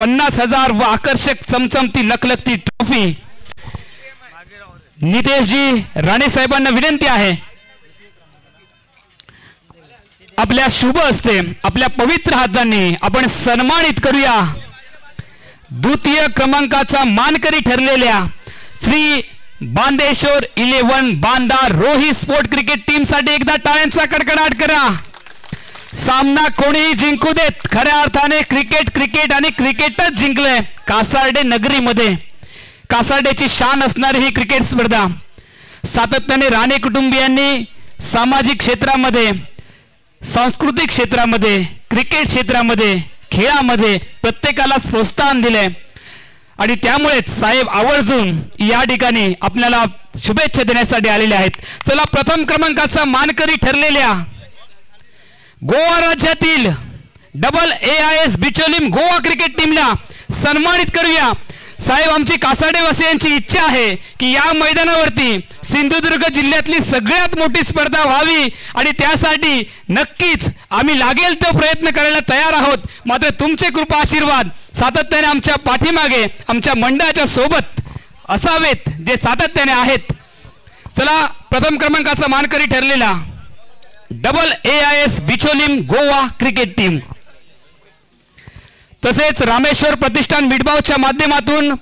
50,000 व आकर्षक चमचमती लखलखती ट्रॉफी नितेशजी राणे साहेबांना विनंती आहे, आपल्या शुभ हस्ते आपल्या पवित्र हातांनी आपण सन्मानित करूया द्वितीय क्रमांकाचा मानकरी ठरलेल्या श्री बांदेश्वर 11 बांदा रोही स्पोर्ट क्रिकेट टीम साठी एकदा टाळ्यांचा कडकडाट करा। सामना कोणीही जिंकू देत, खऱ्या अर्थाने क्रिकेट आणि क्रिकेटच जिंकलंय कासार्डे नगरीमध्ये। कासार्डेची शान असणारी ही क्रिकेट स्पर्धा सातत्याने राणे कुटुंबियांनी सामाजिक क्षेत्रामध्ये, सांस्कृतिक क्षेत्रामध्ये, क्रिकेट क्षेत्रामध्ये, खेळामध्ये प्रत्येकाला प्रोत्साहन दिले आणि त्यामुळेच साहेब आवर्जून या ठिकाणी आपल्याला शुभेच्छा देण्यासाठी आलेले आहेत। चला प्रथम क्रमांकाचा मानकरी ठरलेल्या गोवा राज्यातील AAIS बिचोलीम गोवा क्रिकेट टीमला सन्मानित करूया। साहेब आमची कासाडेवासियांची इच्छा आहे की या मैदानावरती सिंधुदुर्ग जिल्ह्यातली सगळ्यात मोठी स्पर्धा व्हावी आणि त्यासाठी नक्कीच आम्ही लागेल तो प्रयत्न करायला तयार आहोत। मात्र तुमचे कृपा आशीर्वाद सातत्याने आमच्या पाठीमागे आमच्या मंडळाच्या सोबत असावेत जे सातत्याने आहेत। चला प्रथम क्रमांकाचा मानकरी ठरलेला AAIS Bicholim Goa cricket team तसेच रामेश्वर प्रतिष्ठान मिडबावच्या माध्यमातून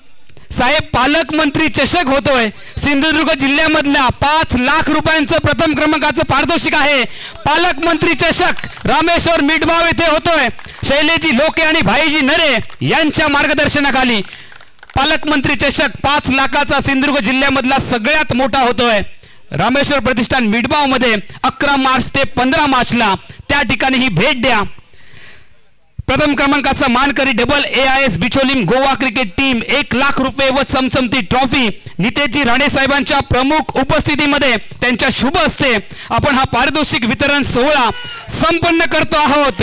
साहेब पालकमंत्री चषक होतोय। सिंधुदुर्ग जिल्ह्यामधल्या 5 लाख रुपयांचं प्रथम क्रमांकाचं पारितोषिक आहे। पालकमंत्री चषक रामेश्वर मिडबाव येथे होतोय। शैलेजी लोके आणि भाईजी नरे यांच्या मार्गदर्शनाखाली पालकमंत्री चषक 5 लाखाचा सिंधुदुर्ग जिल्ह्यामधला सगळ्यात मोठा होतोय। रामेश्वर प्रतिष्ठान मिडबाव मध्ये 11 मार्च ते 15 मार्चला त्या ठिकाणी ही भेट द्या। प्रथम क्रमांकाचा मानकरी AAIS Bicholim Goa cricket team 1 lakh रुपये व चमचमती ट्रॉफी नितेशजी राणे साहेबांच्या प्रमुख उपस्थितीमध्ये त्यांच्या शुभ हस्ते आपण हा पारितोषिक वितरण सोहळा संपन्न करतो आहोत।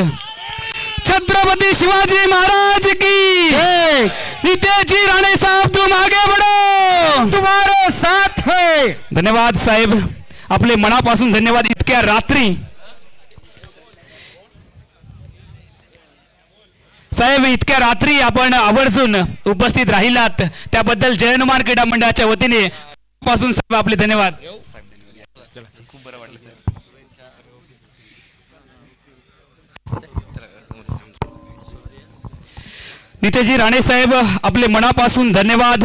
छत्रपती शिवाजी महाराज की जय। नितेशजी राणे साहब तुम आगे बढ़ो, तुम्हारा साथ है। धन्यवाद साहेब, आपले मनापासून धन्यवाद। इतक्या रात्री साहेब इतक्या रात्री आपण आवर्जून उपस्थित राहिलात त्याबद्दल जय हनुमान क्रीडा मंडळाच्या वतीने पासून साहेब आपले धन्यवाद। खूप बरं वाटलं साहेब। नितेशजी राणे साहेब आपले मनापासून धन्यवाद।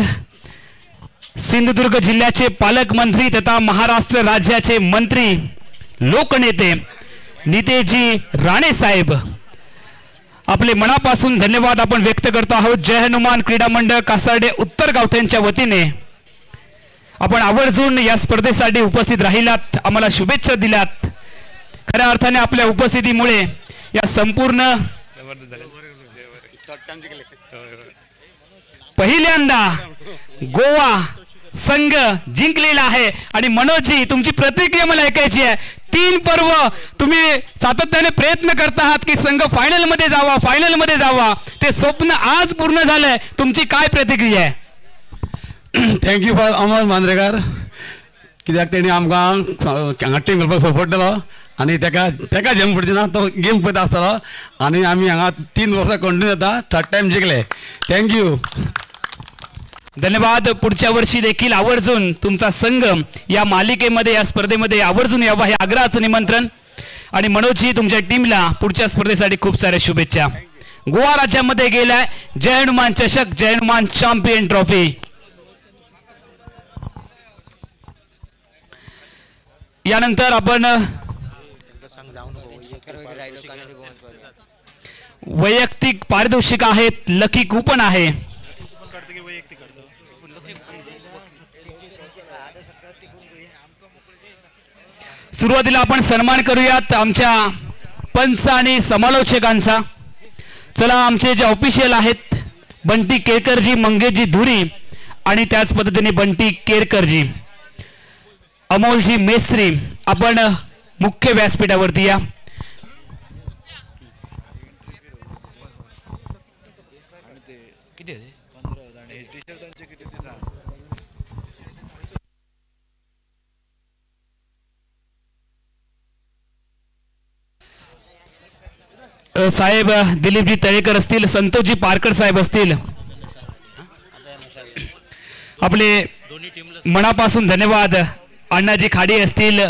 सिंधुदुर्ग जिल्ह्याचे पालकमंत्री तथा महाराष्ट्र राज्याचे मंत्री लोकनेते नितेशजी राणे साहेब आपले मनापासून धन्यवाद आपण व्यक्त करतो आहोत। जय हनुमान क्रीडा मंडळ कासार्डे उत्तर गावठ्यांच्या वतीने आपण आवर्जून या स्पर्धेसाठी उपस्थित राहिलात, आम्हाला शुभेच्छा दिल्यात। खऱ्या अर्थाने आपल्या उपस्थितीमुळे या संपूर्ण पहिल्यांदा गोवा संघ जिंकलेला आहे आणि मनोजजी तुमची प्रतिक्रिया मला ऐकायची आहे। 3 पर्व तुम्ही सातत्याने प्रयत्न करत आहात की संघ फायनल मध्ये जावा, ते स्वप्न आज पूर्ण झालंय, तुमची काय प्रतिक्रिया आहे? थँक्यू फॉर अमर मांद्रेकर कित्याक तेणी आमकां हांगा टीम घालपाक सपोर्ट दिलो आनी तेका जंग पडचे ना तो गेम पळयता आसतलो आनी आमी हांगा 3 वर्सां कंटिन्यू जाता 3rd टाइम जिंकले। थँक्यू, धन्यवाद। पुढच्या वर्षी देखील आवर्जून तुमचा संघ या मालिकेमध्ये या स्पर्धेमध्ये आवर्जून यावा हे आग्रहाचं निमंत्रण आणि मनोजजी तुमच्या टीमला पुढच्या स्पर्धेसाठी खूप साऱ्या शुभेच्छा। गोवा राज्यामध्ये गेलाय जय हनुमान चषक, जय हनुमान चॅम्पियन ट्रॉफी। यानंतर आपण वैयक्तिक पारितोषिक आहेत, लकी कूपन आहे। सुरुवातीला आपण सन्मान करूयात आमच्या पंच आणि समालोचकांचा। चला आमचे जे ऑफिशियल आहेत बंटी केरकरजी, मंगेशजी धुरी आणि त्याच पद्धतीने बंटी केरकरजी, अमोलजी मेस्त्री आपण मुख्य व्यासपीठावरती या। साहेब दिलीपजी तळेकर असतील, संतोषजी पारकर साहेब असतील, आपले मनापासून धन्यवाद. अण्णाजी खाडे असतील,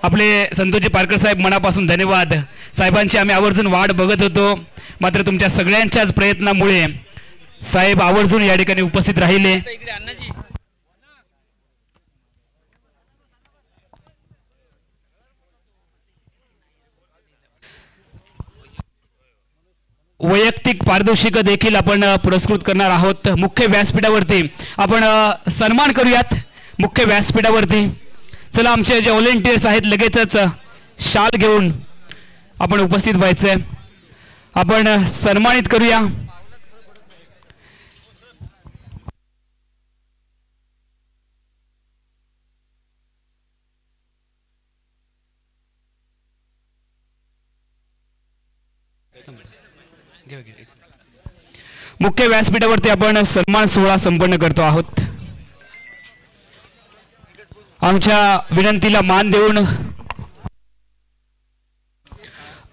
आपले संतोषजी पारकर साहेब मनापासून धन्यवाद. साहेबांची आम्ही आवर्जून वाट बघत होतो, मात्र तुमच्या सगळ्यांच्याच प्रयत्नामुळे साहेब आवर्जून या ठिकाणी उपस्थित राहिले. वैयक्तिक पारितोषिक देखील आपण पुरस्कृत करणार आहोत. मुख्य व्यासपीठावरती आपण सन्मान करूयात. मुख्य व्यासपीठावरती चला, आमचे जे व्हॉलेंटियर्स आहेत लगेचच शाल घेऊन आपण उपस्थित व्हायचंय. आपण सन्मानित करूया. मुख्य व्यासपीठावरती आपण सन्मान सोहळा संपन्न करतो आहोत. आमच्या विनंतीला मान देऊन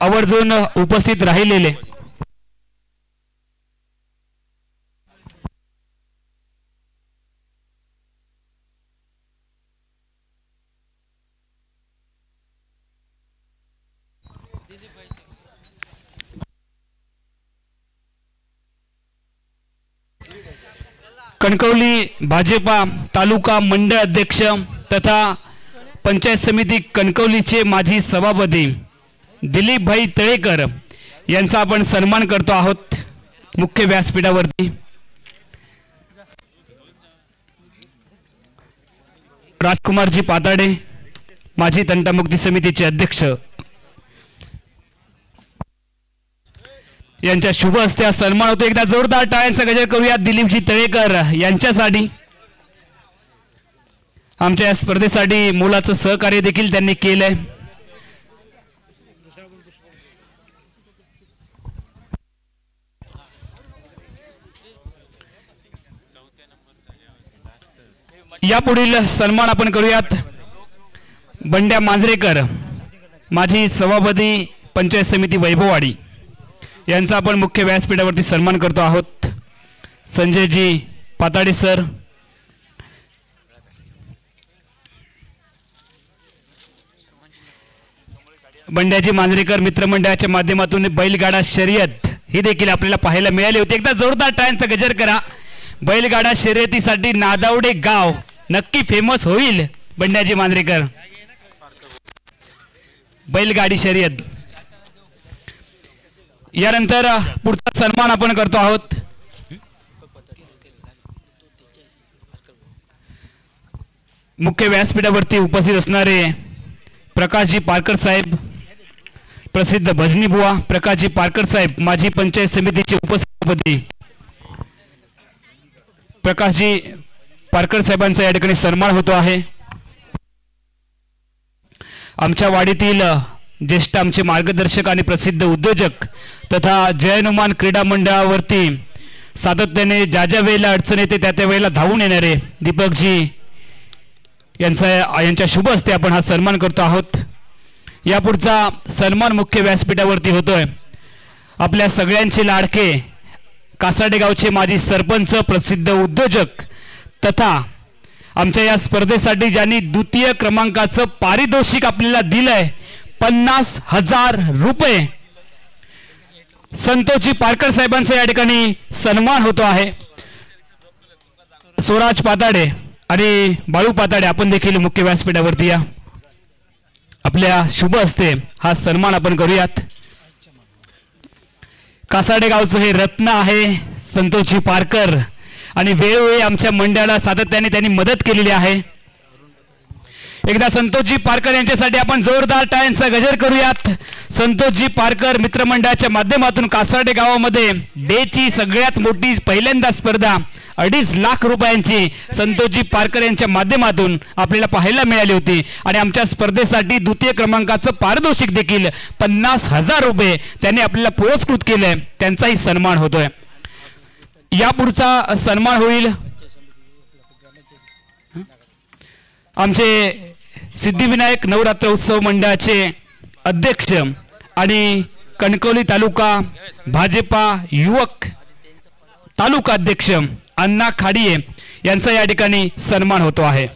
आवर्जून उपस्थित राहिलेले कणकवली भाजपा तालुका मंडळ अध्यक्ष तथा पंचायत समिती कणकवलीचे माजी सभापती दिलीपभाई तळेकर यांचा आपण सन्मान करतो आहोत मुख्य व्यासपीठावरती. राजकुमारजी पाताडे माजी तंटामुक्ती समितीचे अध्यक्ष यांच्या शुभ हस्ते हा सन्मान होतो. एकदा जोरदार टाळ्यांचा गजर करूया दिलीपजी तळेकर यांच्यासाठी. आमच्या या स्पर्धेसाठी मोलाचं सहकार्य देखील त्यांनी केलंय. यापुढील सन्मान आपण करूयात बंड्या मांजरेकर माजी सभापती पंचायत समिती वैभववाडी यांचा आपण मुख्य व्यासपीठावरती सन्मान करतो आहोत. संजयजी पाताडे सर, बंड्याजी मांजरेकर मित्रमंडळाच्या माध्यमातून बैलगाडा शर्यत ही देखील आपल्याला पाहायला मिळाली होती. एकदा जोरदार टाळ्यांचा गजर करा. बैलगाडा शर्यतीसाठी नादावडे गाव नक्की फेमस होईल. बंड्याजी मांजरेकर बैलगाडी शर्यत. यानंतर पुढचा सन्मान आपण करतो आहोत मुख्य व्यासपीठावरती उपस्थित असणारे प्रकाशजी पारकर साहेब, प्रसिद्ध भजनी बुवा प्रकाशजी पारकर साहेब माजी पंचायत समितीचे उपसभापती प्रकाशजी पारकर साहेबांचा या ठिकाणी सन्मान होतो आहे. आमच्या वाडीतील ज्येष्ठ आमचे मार्गदर्शक आणि प्रसिद्ध उद्योजक तथा जयनुमान क्रीडा मंडळावरती सातत्याने ज्या ज्या वेळेला अडचण येते त्या त्या वेळेला धावून येणारे दीपकजी यांच्या शुभ हस्ते आपण हा सन्मान करतो आहोत. यापुढचा सन्मान मुख्य व्यासपीठावरती होतोय आपल्या सगळ्यांचे लाडके कासाडे गावचे माजी सरपंच प्रसिद्ध उद्योजक तथा आमच्या या स्पर्धेसाठी ज्यांनी द्वितीय क्रमांकाचं पारितोषिक आपल्याला दिलंय 50,000 रुपये संतोषजी पारकर साहेबांचा या ठिकाणी सन्मान होतो आहे. स्वराज पाताडे आणि बाळू पाताडे आपण देखील मुख्य व्यासपीठावरती या. आपल्या शुभ हस्ते हा सन्मान आपण करूयात. कासाडे गावचं हे रत्न आहे संतोषजी पारकर आणि वेळोवेळी आमच्या मंडळाला सातत्याने त्यांनी मदत केलेली आहे. एकदा संतोषजी पारकर यांच्यासाठी आपण जोरदार टाळ्यांचा गजर करूयात. संतोषजी पारकर मित्रमंडळाच्या माध्यमातून कासाडे गावामध्ये डेची सगळ्यात मोठी पहिल्यांदा स्पर्धा 2.5 लाख रुपयांची संतोषजी पारकर यांच्या माध्यमातून आपल्याला पाहायला मिळाली होती आणि आमच्या स्पर्धेसाठी द्वितीय क्रमांकाचं पारितोषिक देखील 50,000 रुपये त्यांनी आपल्याला पुरस्कृत केलंय. त्यांचाही सन्मान होतोय. यापुढचा सन्मान होईल आमचे सिद्धिविनायक नवरात्र उत्सव मंडळाचे अध्यक्ष आणि कणकवली तालुका भाजपा युवक तालुका अध्यक्ष अण्णा खाडिये यांचा या ठिकाणी सन्मान होतो आहे.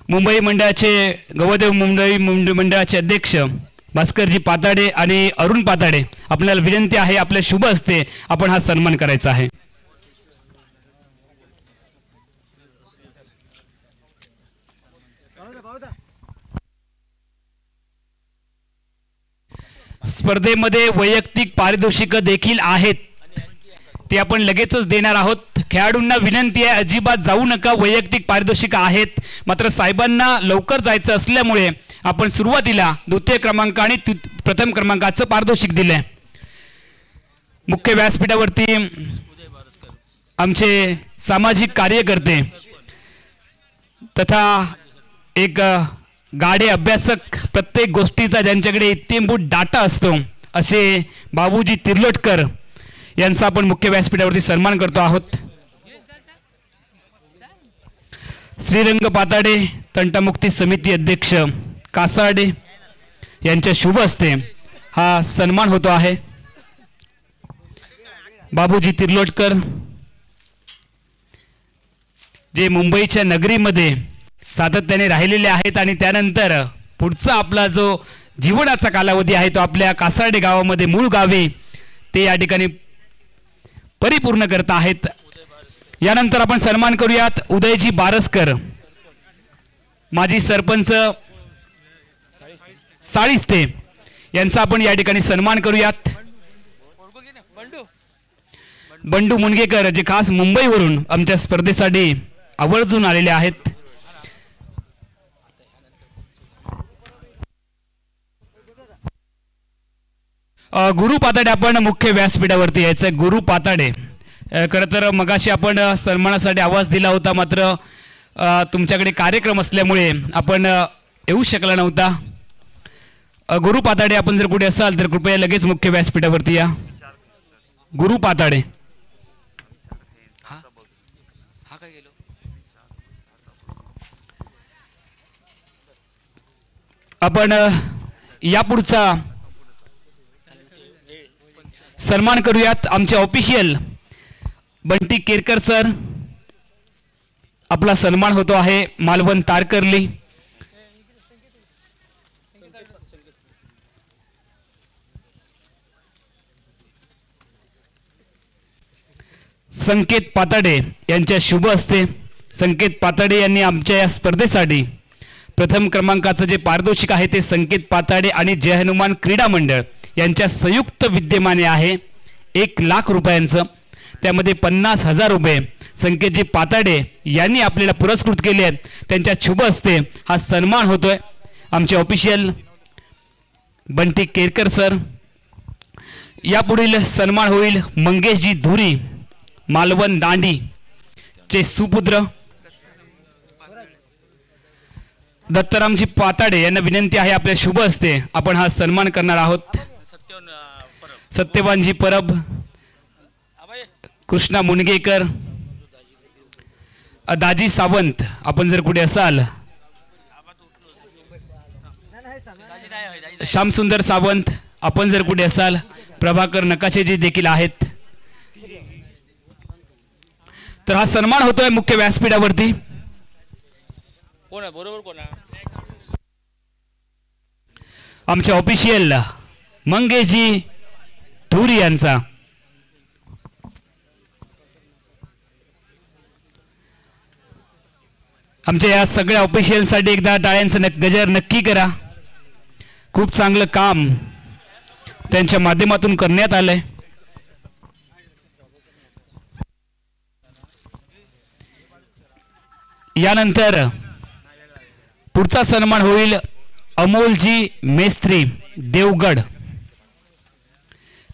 मुंबई मंडळाचे गवदेव मुंबई मंडळाचे अध्यक्ष भास्करजी पाताडे आणि अरुण पाताडे, आपल्याला विनंती आहे आपल्या शुभ हस्ते आपण हा सन्मान करायचा आहे. स्पर्धेमध्ये वैयक्तिक पारितोषिक देखील आहेत, ते आपण लगेचच देणार आहोत. खेळाडूंना विनंती आहे अजिबात जाऊ नका, वैयक्तिक पारितोषिक आहेत. मात्र साहेबांना लवकर जायचं असल्यामुळे आपण सुरुवातीला द्वितीय क्रमांक आणि प्रथम क्रमांकाचं पारितोषिक दिलंय. मुख्य व्यासपीठावरती आमचे सामाजिक कार्यकर्ते तथा एक गाडे अभ्यासक, प्रत्येक गोष्टीचा ज्यांच्याकडे इत्यंभूत डाटा असतो, असे बाबूजी तिर्लोटकर यांचा आपण मुख्य व्यासपीठावरती सन्मान करतो आहोत. श्रीरंग पाताडे तंटामुक्ती समिती अध्यक्ष कासार्डे यांच्या शुभ हस्ते हा सन्मान होतो आहे. बाबूजी तिर्लोटकर जे मुंबईच्या नगरीमध्ये सातत्याने राहिलेले आहेत आणि त्यानंतर पुढचा आपला जो जीवनाचा कालावधी आहे तो आपल्या कासार्डे गावामध्ये मूळ गावी ते या ठिकाणी परिपूर्ण करत आहेत. यानंतर आपण सन्मान करूयात उदयजी बारसकर, माजी सरपंच साळिस्ते यांचा आपण या ठिकाणी सन्मान करूयात. बंडू मुनगेकर जे खास मुंबईवरून आमच्या स्पर्धेसाठी आवर्जून आलेले आहेत. गुरु पाताडे, आपण मुख्य व्यासपीठावरती यायचं. गुरु पाताडे, खरं तर मगाशी आपण सन्मानासाठी आवाज दिला होता, मात्र तुमच्याकडे कार्यक्रम असल्यामुळे आपण येऊ शकला नव्हता. गुरु पाताडे, आपण जर कुठे असाल तर कृपया लगेच मुख्य व्यासपीठावरती या. गुरु पाताडे. आपण यापुढचा सन्मान करूयात. आमचे ऑफिशियल बंटी केरकर सर, आपला सन्मान होतो आहे. मालवण तारकर्ली. संकेत पाताडे यांच्या शुभ हस्ते. संकेत पाताडे यांनी आमच्या या स्पर्धेसाठी प्रथम क्रमांकाचं जे पारितोषिक आहे ते संकेत पाताडे आणि जय हनुमान क्रीडा मंडळ यांच्या संयुक्त विद्यमाने आहे 1,00,000 रुपयांचं. त्यामध्ये 50,000 रुपये संकेतजी पाताडे यांनी आपल्याला पुरस्कृत केले आहेत. त्यांच्या शुभ हस्ते हा सन्मान होतोय. आमचे ऑफिशियल बंटी केरकर सर. यापुढील सन्मान होईल मंगेशजी धुरी, मालवण दांडी चे सुपुत्र. दत्तरामजी पाताडे यांना विनंती आहे आपल्या शुभ हस्ते आपण हा सन्मान करणार आहोत. सत्यवानजी परब, कृष्णा मुनगेकर, दाजी सावंत, आपण जर कुठे असाल, श्यामसुंदर सावंत, आपण जर कुठे असाल, प्रभाकर नकाशेजी देखील आहेत. तर हा सन्मान होतोय मुख्य व्यासपीठावरती. आमचे ऑफिशियल मंगेशजी धुरी यांचा. आमच्या या सगळ्या ऑफिशियलसाठी एकदा टाळ्यांचं गजर नक्की करा. खूप चांगलं काम त्यांच्या माध्यमातून करण्यात आलंय. यानंतर पुढचा सन्मान होईल अमोलजी मेस्त्री देवगड.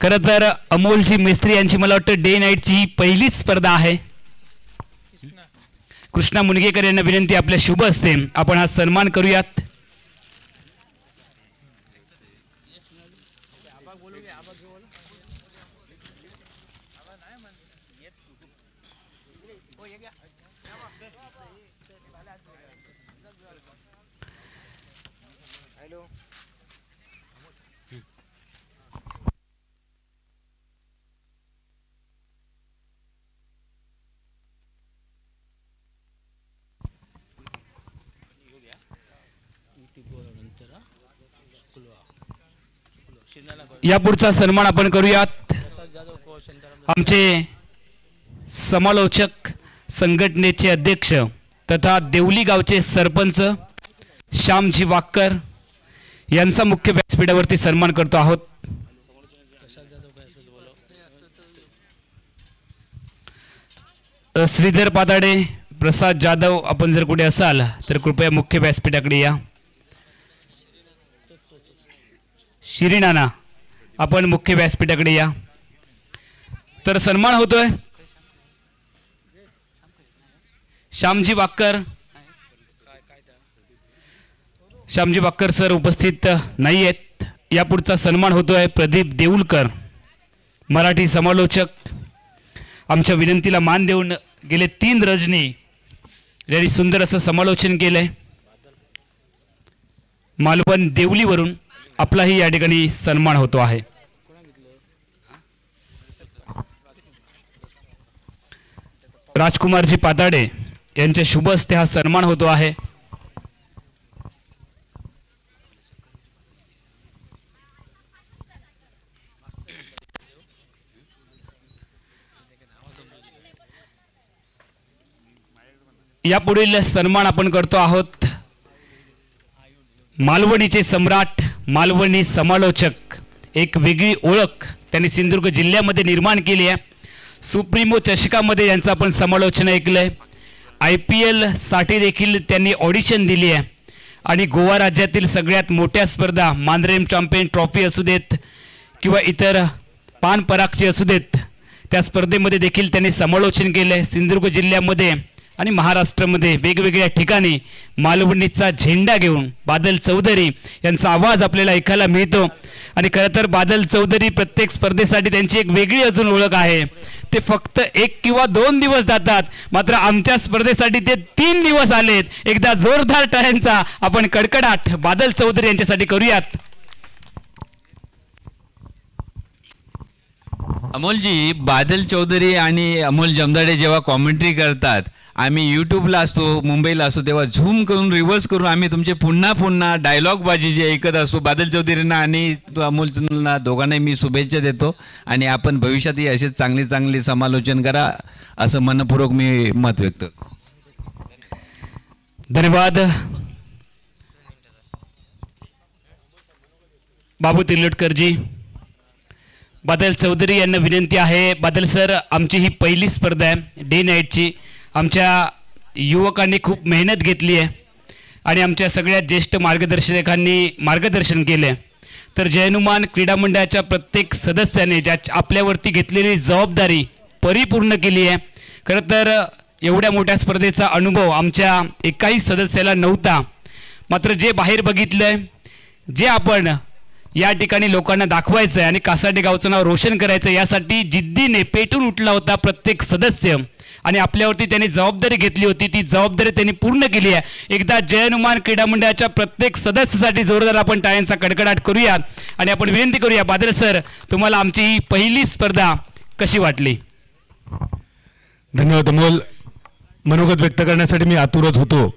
खरं तर अमोलजी मेस्त्री यांची मला वाटतं डे नाईटची ही पहिलीच स्पर्धा आहे. कृष्णा मुनगेकर यांना विनंती आपल्या शुभ हस्ते आपण हा सन्मान करूयात. यापुढचा सन्मान आपण करूयात आमचे समालोचक संघटनेचे अध्यक्ष तथा देवली गावचे सरपंच श्यामजी वाक्कर यांचा मुख्य व्यासपीठावरती सन्मान करतो आहोत। श्रीधर पाताडे, प्रसाद जाधव, आपण जर कुठे असाल तर कृपया मुख्य व्यासपीठाकडे या। शिरीनाना, आपण मुख्य व्यासपीठाकडे या। तर सन्मान होतोय श्यामजी वाक्कर सर उपस्थित नाही आहेत। यापुढचा सन्मान होतोय प्रदीप देऊलकर, मराठी समालोचक। आमच्या विनंतीला मान देऊन गेले 3 रजनी यांनी सुंदर असं समालोचन केलंय। मालवण देवलीवरून आपलाही या ठिकाणी सन्मान होतो आहे। राजकुमारजी पाताडे यांच्या शुभ हस्ते हा सन्मान होतो आहे। यापुढील सन्मान आपण करतो आहोत मालवणीचे सम्राट, मालवणी समालोचक। एक वेगळी ओळख त्यांनी सिंधुदुर्ग जिल्ह्यामध्ये निर्माण केली आहे। सुप्रीमो चषकामध्ये यांचं आपण समालोचन ऐकलंय। IPL साठी देखील त्यांनी ऑडिशन दिली आहे आणि गोवा राज्यातील सगळ्यात मोठ्या स्पर्धा मांद्रेम चॅम्पियन ट्रॉफी असू देत किंवा इतर पान परागची असू देत, त्या स्पर्धेमध्ये देखील त्यांनी समालोचन केलंय। सिंधुदुर्ग जिल्ह्यामध्ये आणि महाराष्ट्रामध्ये वेगवेगळ्या ठिकाणी मालवणीचा झेंडा घेऊन बादल चौधरी यांचा आवाज आपल्याला ऐकायला मिळतो। आणि खरं तर बादल चौधरी प्रत्येक स्पर्धेसाठी त्यांची एक वेगळी अजून ओळख आहे। ते फक्त 1 किंवा 2 दिवस जातात, मात्र आमच्या स्पर्धेसाठी ते 3 दिवस आलेत। एकदा जोरदार टाळ्यांचा आपण कडकडाट बादल चौधरी यांच्यासाठी करूयात। अमोलजी, बादल चौधरी आणि अमोल जमदाडे जेव्हा कॉमेंट्री करतात, आम्ही यूट्यूबला असतो, मुंबईला असतो, तेव्हा झूम करून रिव्हर्स करून आम्ही तुमचे पुन्हा डायलॉग बाजी जे ऐकत असतो। बादल चौधरींना आणि अमोलला दोघांनाही मी शुभेच्छा देतो आणि आपण भविष्यातही असेच चांगले समालोचन करा असं मनपूर्वक मी मत व्यक्त करतो। धन्यवाद। बाबू तिर्लोटकरजी, बादल चौधरी यांना विनंती आहे। बादल सर, आमची ही पहिली स्पर्धा आहे डे नाईटची। आमच्या युवकांनी खूप मेहनत घेतली आहे आणि आमच्या सगळ्या ज्येष्ठ मार्गदर्शकांनी मार्गदर्शन केले। तर जय हनुमान क्रीडा मंडळाच्या प्रत्येक सदस्याने ज्या आपल्यावरती घेतलेली जबाबदारी परिपूर्ण केली आहे। खरं तर एवढ्या मोठ्या स्पर्धेचा अनुभव आमच्या एकाही सदस्याला नव्हता, मात्र जे बाहेर बघितलंय, जे आपण या ठिकाणी लोकांना दाखवायचं आहे आणि कासाटे गावचं नाव रोशन करायचं, यासाठी जिद्दीने पेटून उठला होता प्रत्येक सदस्य आणि आपल्यावरती त्यांनी जबाबदारी घेतली होती। ती जबाबदारी त्यांनी पूर्ण केली आहे। एकदा जय हनुमान क्रीडा मंडळाच्या प्रत्येक सदस्यासाठी जोरदार आपण टाळ्यांचा कडकडाट करूया आणि आपण विनंती करूया, बादल सर, तुम्हाला आमची ही पहिली स्पर्धा कशी वाटली? धन्यवाद अमोल। मनोगत व्यक्त करण्यासाठी मी आतुरच होतो।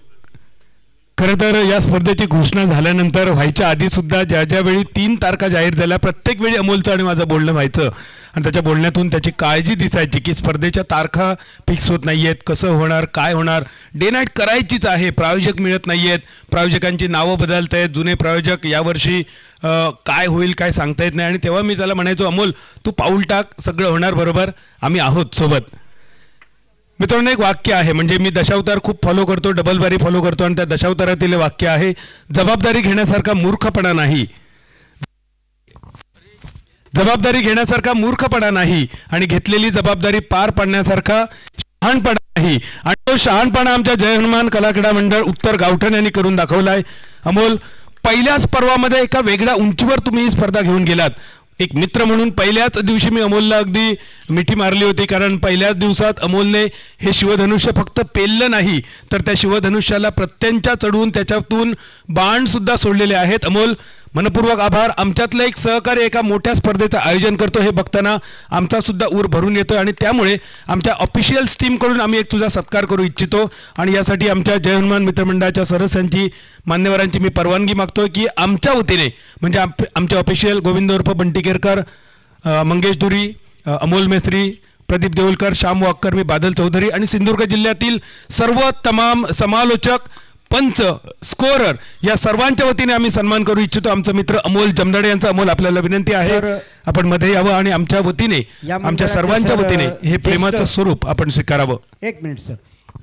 खरं तर या स्पर्धेची घोषणा झाल्यानंतर व्हायच्या आधीसुद्धा ज्या वेळी 3 तारखा जाहीर झाल्या, प्रत्येक वेळी अमोलचं आणि माझं बोलणं व्हायचं आणि त्याच्या बोलण्यातून त्याची काळजी दिसायची की स्पर्धेच्या तारखा फिक्स होत नाही आहेत, कसं होणार, काय होणार। डे नाईट करायचीच आहे, प्रायोजक मिळत नाही आहेत, प्रायोजकांची नावं बदलत आहेत, जुने प्रायोजक यावर्षी काय होईल काय सांगता येत नाही। आणि तेव्हा मी त्याला म्हणायचो, अमोल तू पाऊल टाक, सगळं होणार बरोबर, आम्ही आहोत सोबत। मित्रांनो, एक वाक्य आहे, म्हणजे मी दशावतार खूप फॉलो करतो, डबल बारी फॉलो करतो, आणि त्या दशावतारातील वाक्य आहे, जबाबदारी घेण्यासारखा मूर्खपणा नाही, जबाबदारी घेण्यासारखा मूर्खपणा नाही आणि घेतलेली जबाबदारी पार पाडण्यासारखा शहाणपणा नाही। आणि तो शहाणपणा आमच्या जय हनुमान कला क्रीडा मंडळ उत्तर गावठण यांनी करून दाखवलाय। अमोल, पहिल्याच पर्वामध्ये एका वेगळ्या उंचीवर तुम्ही ही स्पर्धा घेऊन गेलात। एक मित्र म्हणून पहिल्याच दिवशी मी अमोलला अगदी मिठी मारली होती, कारण पहिल्याच दिवसात अमोलने हे शिवधनुष्य फक्त पेललं नाही, तर त्या शिवधनुष्याला प्रत्यंचा चढवून त्याच्यातून बाणसुद्धा सोडलेले आहेत। अमोल, मनपूर्वक आभार. आमच्यातलं एक सहकार्य एका मोठ्या स्पर्धेचं आयोजन करतो हे बघताना आमचा सुद्धा ऊर भरून येतो आणि त्यामुळे आमच्या ऑफिशियल्स टीमकडून आम्ही एक तुझा सत्कार करू इच्छितो आणि यासाठी आमच्या जय हनुमान मित्रमंडळाच्या सदस्यांची मान्यवरांची मी परवानगी मागतो की आमच्या वतीने म्हणजे आमचे ऑफिशियल गोविंद उर्फ बंटी केरकर, मंगेश धुरी, अमोल मेसरी, प्रदीप देऊलकर, श्याम वाक्कर, मी बादल चौधरी आणि सिंधुदुर्ग जिल्ह्यातील सर्व तमाम समालोचक, पंच, स्कोरर या सर्वांच्या वतीने आम्ही सन्मान करू इच्छितो. आमचा मित्र अमोल जमदाडे यांचा. अमोल, आपल्याला विनंती आहे आपण मध्ये यावं आणि आमच्या वतीने आमच्या सर्वांच्या वतीने हे प्रेमाचं स्वरूप आपण स्वीकारावं. एक मिनिट सर.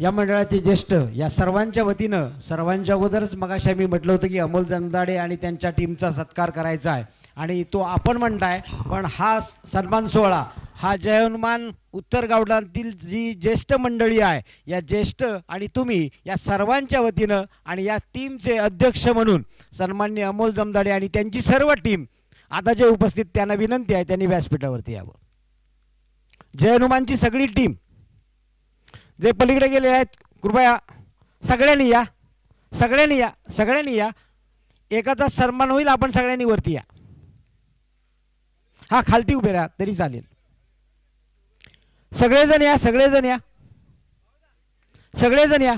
या मंडळाचे ज्येष्ठ या सर्वांच्या वतीनं सर्वांच्या अगोदरच मगाशी मी म्हटलं होतं की अमोल जमदाडे आणि त्यांच्या टीमचा सत्कार करायचा आहे आणि तो आपण म्हणताय, पण हा सन्मान सोहळा हा जय हनुमान उत्तर गावडातील जी ज्येष्ठ मंडळी आहे या ज्येष्ठ आणि तुम्ही या सर्वांच्या वतीनं आणि या टीमचे अध्यक्ष म्हणून सन्माननीय अमोल जमदाडे आणि त्यांची सर्व टीम आता जे उपस्थित त्यांना विनंती आहे त्यांनी व्यासपीठावरती यावं. जय हनुमानची सगळी टीम जे पलीकडे गेले आहेत कृपया सगळ्यांनी या, सगळ्यांनी या, सगळ्यांनी या. एकाचा सन्मान होईल, आपण सगळ्यांनी वरती या. हा खालती उभे राहा तरी चालेल. सगळेजण या, सगळेजण या, सगळेजण या.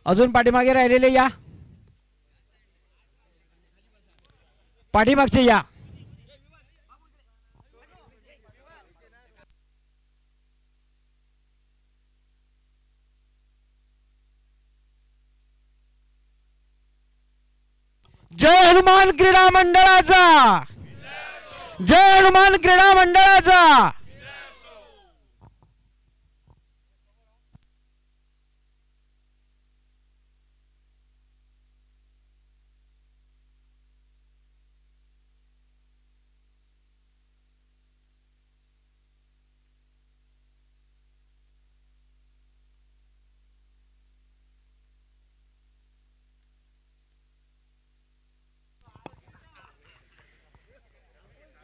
अजून पाठीमागे राहिलेले या, पाठीमागचे या. जय हनुमान क्रीडा मंडळाचा, जय हनुमान क्रीडा मंडळाचा.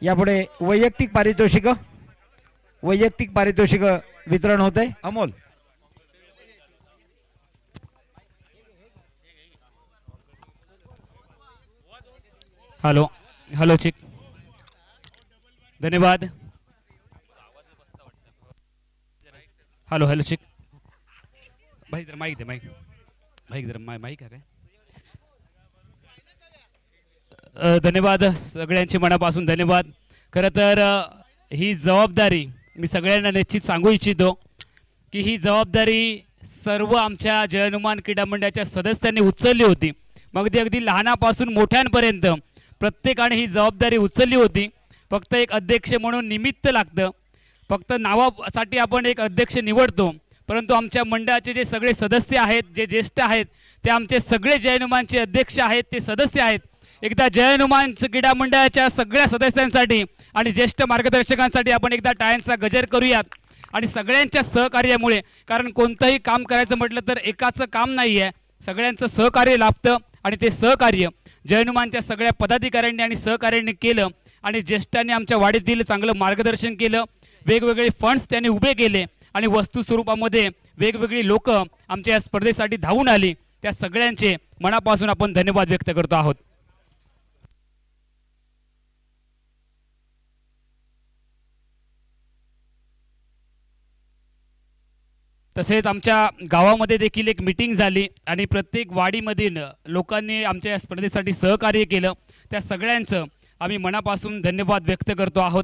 यापुढे वैयक्तिक पारितोषिक वितरण होते. अमोल. हॅलो हॅलो चिक, धन्यवाद. हॅलो हॅलो चिक, भाई जरा माईक दे, माईक माईक जरा माईक आहे काय. धन्यवाद सगळ्यांचे मनापासून धन्यवाद. खरं तर ही जबाबदारी मी सगळ्यांना निश्चित सांगू इच्छितो की ही जबाबदारी सर्व आमच्या जय हनुमान क्रीडा मंडळाच्या सदस्यांनी उचलली होती. मग ती अगदी लहानापासून मोठ्यांपर्यंत प्रत्येकाने ही जबाबदारी उचलली होती. फक्त एक अध्यक्ष म्हणून निमित्त लागतं, फक्त नावासाठी आपण एक अध्यक्ष निवडतो, परंतु आमच्या मंडळाचे जे सगळे सदस्य आहेत, जे ज्येष्ठ आहेत, ते आमचे सगळे जय हनुमानचे अध्यक्ष आहेत, ते सदस्य आहेत. एकदा जय हनुमान क्रीडा मंडळाच्या सगळ्या सदस्यांसाठी आणि ज्येष्ठ मार्गदर्शकांसाठी आपण एकदा टाळ्यांचा गजर करूयात. आणि सगळ्यांच्या सहकार्यामुळे, कारण कोणतंही काम करायचं म्हटलं तर एकाचं काम नाही आहे, सगळ्यांचं सहकार्य लाभतं आणि ते सहकार्य जय हनुमानच्या सगळ्या पदाधिकाऱ्यांनी आणि सहकार्यांनी केलं आणि ज्येष्ठांनी आमच्या वाडीतील चांगलं मार्गदर्शन केलं. वेगवेगळे फंड्स त्यांनी उभे केले आणि वस्तू स्वरूपामध्ये वेगवेगळी लोक आमच्या या स्पर्धेसाठी धावून आली. त्या सगळ्यांचे मनापासून आपण धन्यवाद व्यक्त करतो आहोत. तसेच आमच्या गावामध्ये देखील एक मीटिंग झाली आणि प्रत्येक वाडीमधील लोकांनी आमच्या या स्पर्धेसाठी सहकार्य केलं. त्या सगळ्यांचं आम्ही मनापासून धन्यवाद व्यक्त करतो आहोत.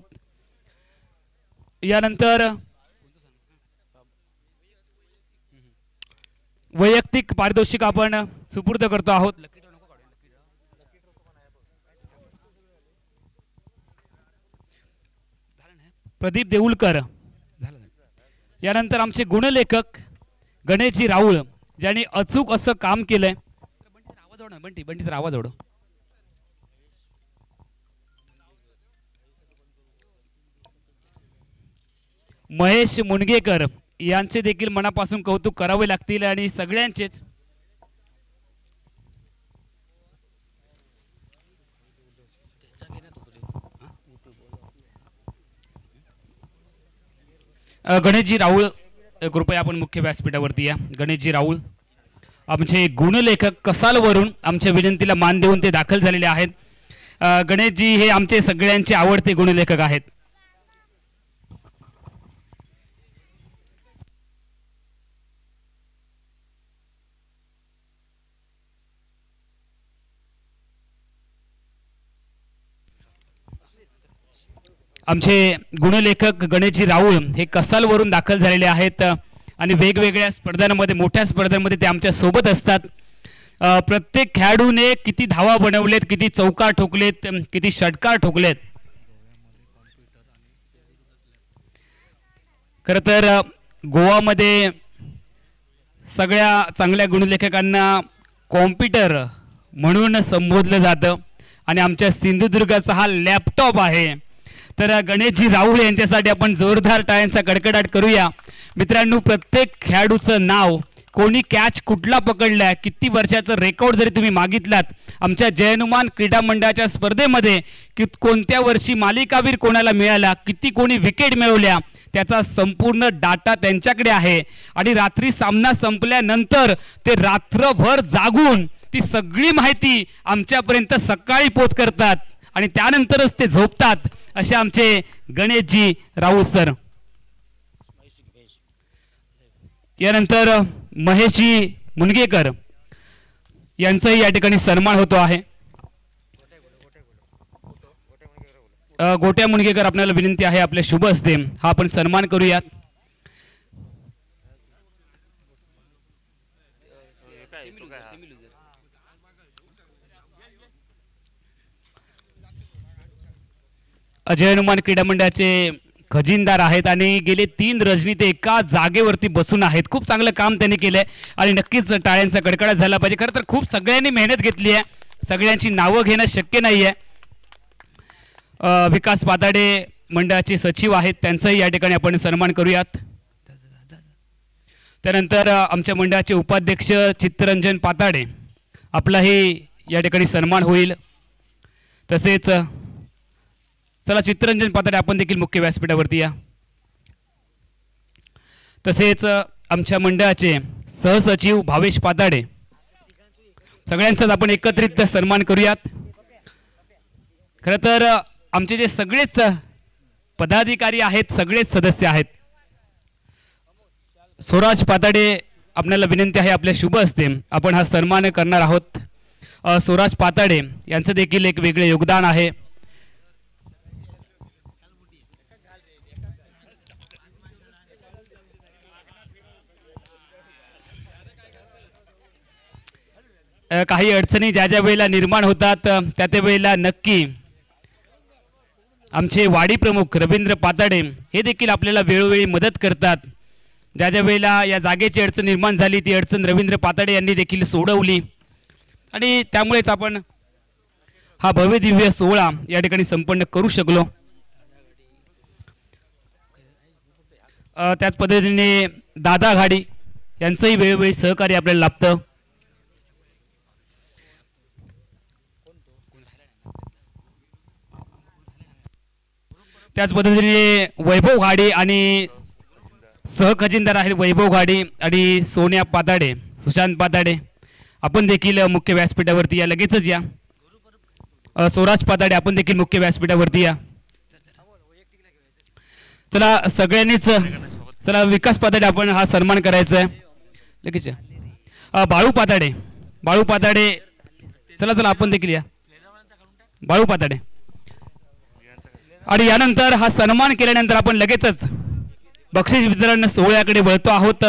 यानंतर वैयक्तिक पारितोषिक आपण सुपूर्द करतो आहोत. प्रदीप देऊलकर. यानंतर आमचे गुणलेखक गणेशजी राऊळ, ज्यांनी अचूक असं काम केलंय. बंटीचा आवाज ओढ. महेश मुनगेकर यांचे देखील मनापासून कौतुक करावे लागतील आणि सगळ्यांचेच. गणेशजी राऊळ कृपया आपण मुख्य व्यासपीठावरती या. गणेशजी राऊळ आमचे गुणलेखक कसालवरून आमच्या विनंतीला मान देऊन ते दाखल झालेले आहेत. गणेशजी हे आमचे सगळ्यांचे आवडते गुणलेखक आहेत. आमचे गुणलेखक गणेशजी राऊळ हे कसालवरून दाखल झालेले आहेत आणि वेगवेगळ्या स्पर्धांमध्ये मोठ्या स्पर्धांमध्ये ते आमच्या सोबत असतात. प्रत्येक खेळाडूने किती धावा बनवलेत, किती चौकार ठोकलेत, किती षटकार ठोकलेत. खरं तर गोवामध्ये सगळ्या चांगल्या गुणलेखकांना कॉम्प्युटर म्हणून संबोधलं जातं आणि आमच्या सिंधुदुर्गाचा हा लॅपटॉप आहे. तर गणेशजी राऊळ यांच्यासाठी आपण जोरदार टाळ्यांचा कडकडाट करूया. मित्रांनो, प्रत्येक खेळाडूचं नाव, कोणी कॅच कुठला पकडलाय, किती वर्षाचं रेकॉर्ड जरी तुम्ही मागितलात, आमच्या जय हनुमान क्रीडा मंडळाच्या स्पर्धेमध्ये कोणत्या वर्षी मालिकावीर कोणाला मिळाला, किती कोणी विकेट मिळवल्या, त्याचा संपूर्ण डाटा त्यांच्याकडे आहे. आणि रात्री सामना संपल्यानंतर ते रात्रभर जागून ती सगळी माहिती आमच्यापर्यंत सकाळी पोच करतात आणि त्यानंतरच ते झोपतात. असे आमचे गणेशजी राऊळ सर. यानंतर महेशजी मुनगेकर यांचाही या ठिकाणी सन्मान होतो आहे. गोट्या मुनगेकर, आपल्याला विनंती आहे आपल्या शुभ हस्ते हा आपण सन्मान करूयात. जय हनुमान क्रीडा मंडळाचे खजिनदार आहेत आणि गेले 3 रजनी ते एका जागेवरती बसून आहेत. खूप चांगलं काम त्यांनी केलंय आणि नक्कीच टाळ्यांचा कडकडाट झाला पाहिजे. खरं तर खूप सगळ्यांनी मेहनत घेतली आहे, सगळ्यांची नावं घेणं शक्य नाही आहे. विकास पाताडे मंडळाचे सचिव आहेत, त्यांचाही या ठिकाणी आपण सन्मान करूयात. त्यानंतर आमच्या मंडळाचे उपाध्यक्ष चित्तरंजन पाताडे, आपलाही या ठिकाणी सन्मान होईल. तसेच चला चित्तरंजन पाताडे, आपण देखील मुख्य व्यासपीठावरती या. तसेच आमच्या मंडळाचे सहसचिव भावेश पाताडे, सगळ्यांचाच आपण एकत्रित सन्मान करूयात. खरं तर आमचे जे सगळेच पदाधिकारी आहेत, सगळेच सदस्य आहेत. स्वराज पाताडे, आपल्याला विनंती आहे आपल्या शुभ हस्ते आपण हा सन्मान करणार आहोत. स्वराज पाताडे यांचं देखील एक वेगळे योगदान आहे. काही अडचणी ज्या ज्या वेळेला निर्माण होतात त्या वेळेला नक्की आमचे वाडी प्रमुख रवींद्र पाताडे हे देखील आपल्याला वेळोवेळी मदत करतात. ज्या ज्या वेळेला या जागेची अडचण निर्माण झाली, ती अडचण रवींद्र पाताडे यांनी देखील सोडवली आणि त्यामुळेच आपण हा भव्य दिव्य सोहळा या ठिकाणी संपन्न करू शकलो. त्याच पद्धतीने दादा घाडी यांचंही वेळोवेळी सहकार्य आपल्याला लाभतं. त्याच पद्धतीने वैभव घाडी आणि सहखजिनदार आहेत वैभव घाडी आणि सोनिया पाताडे, सुशांत पाताडे, आपण देखील मुख्य व्यासपीठावरती या. लगेचच या. स्वराज पाताडे, आपण देखील मुख्य व्यासपीठावरती या. चला सगळ्यांनीच, चला विकास पाताडे, आपण हा सन्मान करायचा आहे. लगेच या. बाळू पाताडे, बाळू पाताडे, चला चला आपण देखील या. बाळू पाताडे. आणि यानंतर हा सन्मान केल्यानंतर आपण लगेचच बक्षीस वितरण सोहळ्याकडे वळतो आहोत.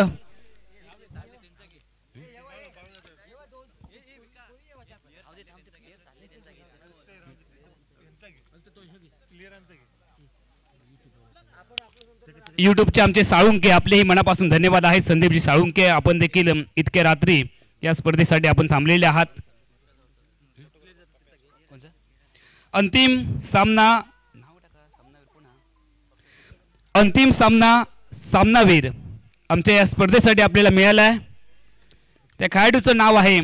यूट्यूबचे आमचे साळुंके, आपलेही मनापासून धन्यवाद आहेत. संदीपजी साळुंके, आपण देखील इतक्या रात्री या स्पर्धेसाठी आपण थांबलेले आहात. अंतिम सामनावीर आमच्या या स्पर्धेसाठी आपल्याला मिळाला आहे. त्या खेळाडूचं नाव आहे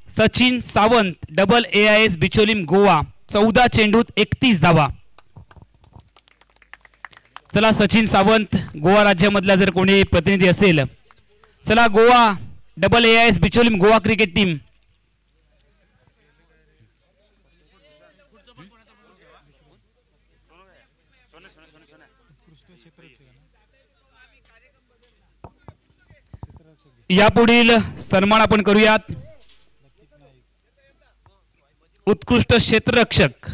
सचिन सावंत, डबल AIS बिचोलीम गोवा. 14 चेंडूत 31 धावा. चला सचिन सावंत गोवा राज्यामधला जर कोणी प्रतिनिधी असेल, चला Goa AAIS Bicholim Goa cricket team. यापुढील सन्मान आपण करूयात. उत्कृष्ट क्षेत्ररक्षक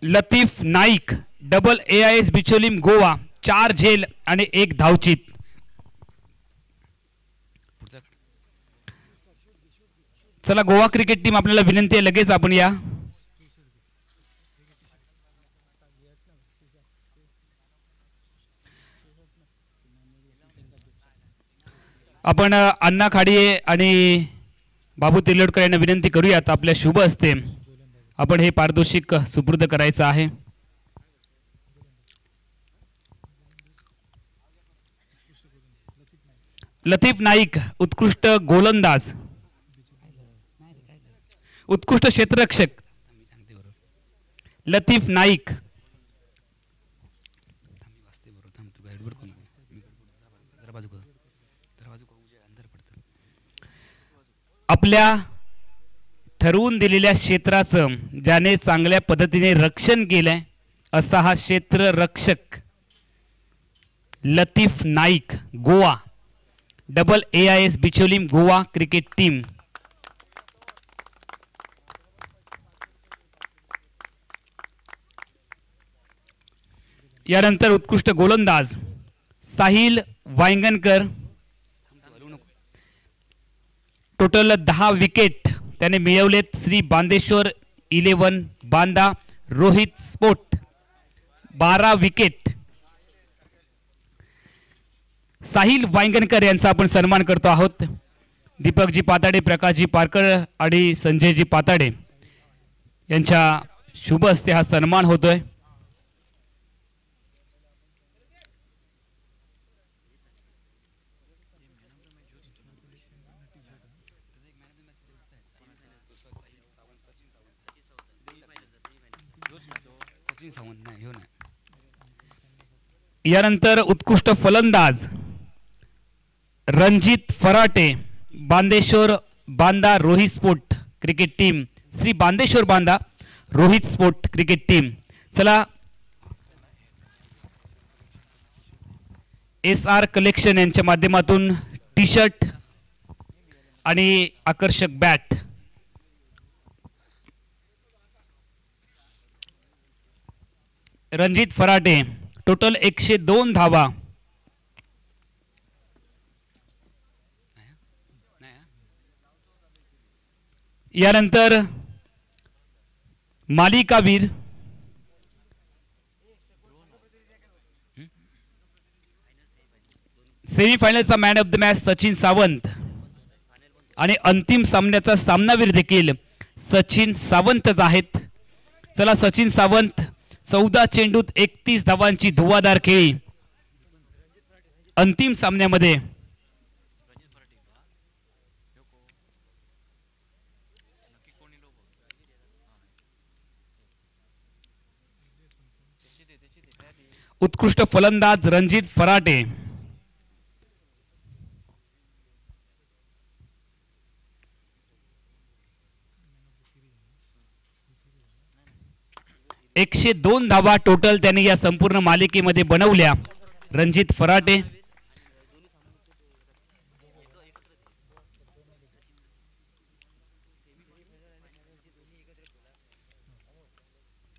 लतीफ नाईक AAIS बिचोलीम गोवा, 4 झेल आणि 1 धावचीत. चला गोवा क्रिकेट टीम आपल्याला विनंती आहे लगेच आपण या. आपण अण्णा खाडिये आणि बाबू तिलोडकर यांना विनंती करूयात आपल्या शुभ हस्ते आपण हे पारितोषिक सुपूर्द करायचं आहे. लतीफ नाईक उत्कृष्ट गोलंदाज, उत्कृष्ट क्षेत्ररक्षक लतीफ नाईक. आपल्या ठरवून दिलेल्या क्षेत्राचं ज्याने चांगल्या पद्धतीने रक्षण केलंय असा हा क्षेत्ररक्षक Latif Naik Goa AAIS Bicholim Goa cricket team. यानंतर उत्कृष्ट गोलंदाज साहिल वांगणकर, टोटल 10 विकेट त्याने मिळवलेत. Shri Bandeshwar 11 Banda Rohit sport 12 wicket. साहिल वांगणकर यांचा आपण सन्मान करतो आहोत. दीपकजी पाताडे, प्रकाशजी पारकर आणि संजयजी पाताडे यांच्या शुभ हस्ते हा सन्मान होतोय. यानंतर उत्कृष्ट फलंदाज Ranjit Farate Bandeshwar Banda Rohit sport cricket team, Shri Bandeshwar Banda Rohit sport cricket team. चला SR कलेक्शन यांच्या माध्यमातून टी शर्ट आणि आकर्षक बॅट. रणजित फराटे टोटल 102 धावा. यानंतर मालिकावीर सेमीफायनलचा man of the match Sachin Sawant आणि अंतिम सामन्याचा सामनावीर देखील सचिन सावंतच आहेत. चला सचिन सावंत 14 चेंडूत 31 धावांची धुवाधार खेळी. अंतिम सामन्यामध्ये उत्कृष्ट फलंदाज रणजित फराटे. एकशे 2 धावा टोटल त्यांनी या संपूर्ण मालिकेमध्ये बनवल्या. रणजित फराटे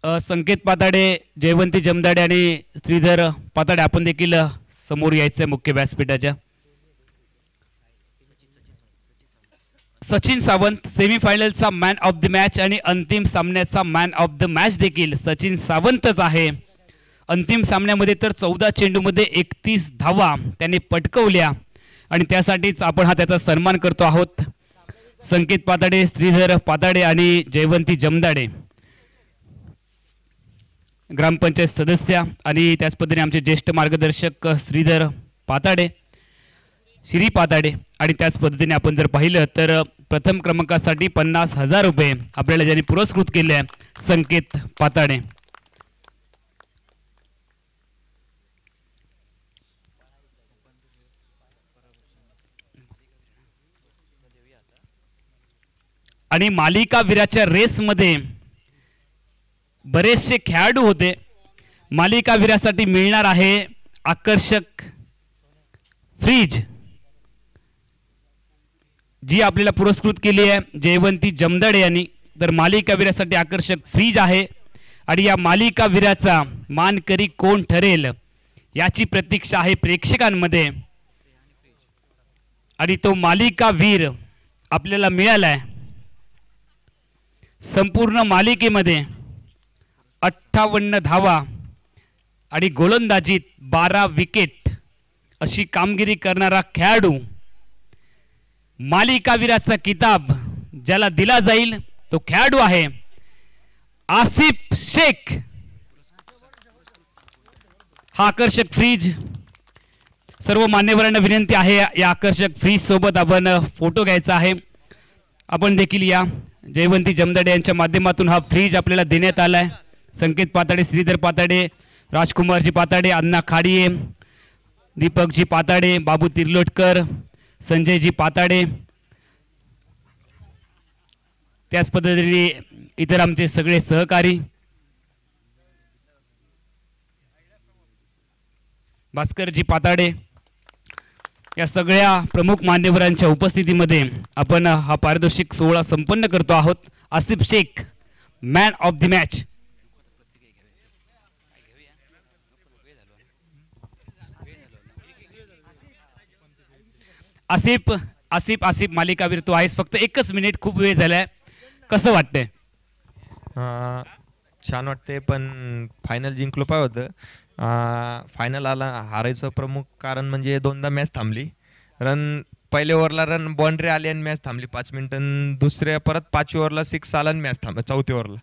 संकेत पाताडे, जयवंती जमदाडे आणि श्रीधर पाताडे आपण देखील समोर यायचंय मुख्य व्यासपीठाच्या. सचिन सावंत सेमीफायनलचा मॅन ऑफ द मॅच आणि अंतिम सामन्याचा मॅन ऑफ द मॅच देखील सचिन सावंतच आहे. अंतिम सामन्यामध्ये तर 14 चेंडूमध्ये 31 धावा त्यांनी पटकवल्या आणि त्यासाठीच आपण हा त्याचा सन्मान करतो आहोत. संकेत पाताडे, श्रीधर पाताडे आणि जयवंती जमदाडे ग्रामपंचायत सदस्य आणि त्याच पद्धतीने आमचे ज्येष्ठ मार्गदर्शक श्रीधर पाताडे, श्री पाताडे आणि त्याच पद्धतीने आपण जर पाहिलं तर प्रथम क्रमांकासाठी 50,000 रुपये आपल्याला ज्यांनी पुरस्कृत केले आहे संकेत पाताडे. आणि मालिकावीराच्या रेसमध्ये बरेचसे खेळाडू होते. मालिकावीरासाठी मिळणार आहे आकर्षक फ्रीज जी आपल्याला पुरस्कृत केली आहे जयवंती जमदाडे यांनी. तर मालिकावीरासाठी आकर्षक फ्रीज आहे आणि या मालिकावीराचा मानकरी कोण ठरेल याची प्रतीक्षा आहे प्रेक्षकांमध्ये. आणि तो मालिकावीर आपल्याला मिळालाय. संपूर्ण मालिकेमध्ये 58 धावा आणि गोलंदाजीत 12 विकेट अशी कामगिरी करणारा खेळाडू. मालिकावीराचा किताब ज्याला दिला जाईल तो खेळाडू आहे आसिफ शेख. हा आकर्षक फ्रीज सर्व मान्यवरांना विनंती आहे या आकर्षक फ्रीज सोबत आपण फोटो घ्यायचा आहे. आपण देखील या जयवंती जमदाडे यांच्या माध्यमातून हा फ्रीज आपल्याला देण्यात आलाय. संकेत पाताडे, श्रीधर पाताडे, राजकुमारजी पाताडे, अण्णा खाडिये, दीपकजी पाताडे, बाबू तिर्लोटकर, संजयजी पाताडे, त्याच पद्धतीने इतर आमचे सगळे सहकारी भास्करजी पाताडे या सगळ्या प्रमुख मान्यवरांच्या उपस्थितीमध्ये आपण हा पारितोषिक सोहळा संपन्न करतो आहोत. Asif Shaikh man of the match. Asif Asif Asif मालिकावीर तू आहेस. फक्त 1 मिनिट, खूप वेळ झालाय. कसं वाटतंय? छान वाटते, पण फायनल जिंकलो पाहिजे होतं. फायनल आला हारायचं प्रमुख कारण म्हणजे 2दा मॅच थांबली. पहिल्या ओव्हरला बाउंड्री आली आणि मॅच थांबली 5 मिनिटं. दुसऱ्या परत 5व्या ओव्हरला 6 आला आणि मॅच थांबली 4थ्या ओव्हरला.